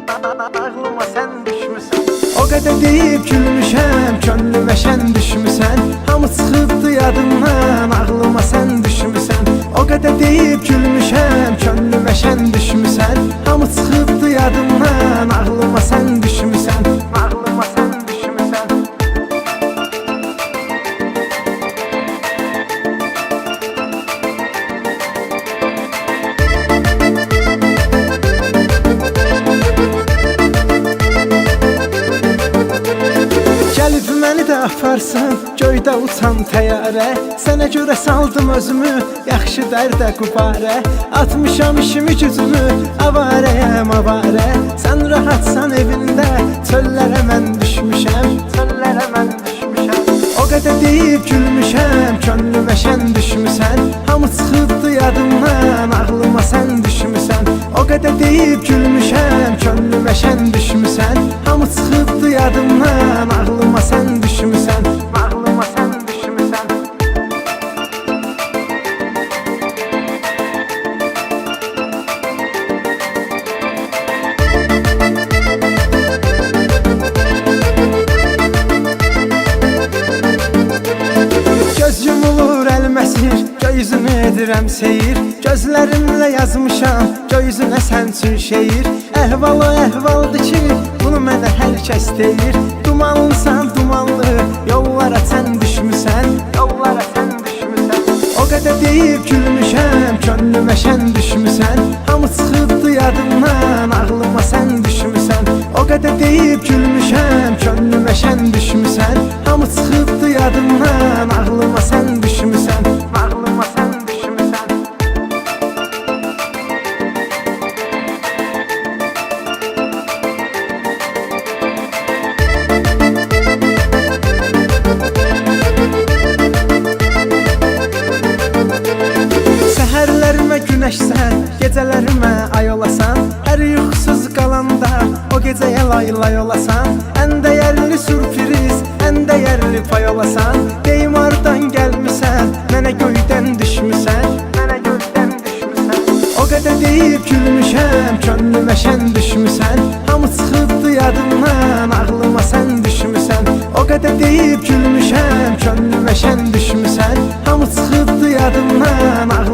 Ağlıma sən düşmüsən. O qədər deyib gülmüşəm, könlümə şən düşmüsən. Hamı çıxıbdı yadımdan, ağlıma sən düşmüsən. O qədər deyib gülmüşəm, könlümə şən düşmüsən. Hamı çıxıbdı yadımdan, ağlıma sən düşmüsən. Ağlıma sən düşmüsən. Gəlib məni də aparsın, göydə uçan təyyarə. Sənə görə saldım özümü, yaxşı dərdə qubarə. Atmışam işimi gücümü, avarəyəm avarə. Sən rahatsan evində, çöllərə mən düşmüşəm. Çöllərə mən düşmüşəm. O qədər deyib gülmüşəm, könlümə şən düşmüsən. Hamı çıxıbdı yadımdan, ağlıma sən düşmüsən. O qədər deyib gülmüşəm, könlümə şən düşmüsən. Hamı çıxıbdı yadımdan, ağlıma sən düşmüsən. Ağlıma sən düşmüsən. Göz yumulur əlməsir, göyüzünü edirəm seyir. Gözlərimlə yazmışam, göyüzünə sən üçün şeir. Əhvalı əhvaldır ki, bunu mənə hər kəs deyir. Dumanlısan dumanlı, yollara sən düşmüsən. Yollara sən düşmüsən. O qədər deyib gülmüşəm, könlümə şən düşmüsən. Hamı çıxıbdı yadımdan, ağlıma sən düşmüsən. O qədər deyib gülmüşəm, könlümə şən düşmüsən. Hamı çıxıbdı yadımdan, ağlıma sən düşmüsən. Ağlıma sən düşmüsən. Səhərlərimə günəşsən, gecələrimə ay olasan. Hər yuxusuz qalanda o gecəyə lay lay olasan. Ən dəyərli sürpriz, ən dəyərli pay olasan. Deyim hardan gəlmisən, mənə göydən düşmüsən. Mənə göydən düşmüsən. O qədər deyib gülmüşəm, könlümə şən düşmüsən. Hamı çıxıbdı yadımdan, ağlıma sən düşmüsən. O qədər deyib gülmüşəm, könlümə şən düşmüsən. Hamı çıxıbdı yadımdan, ağlıma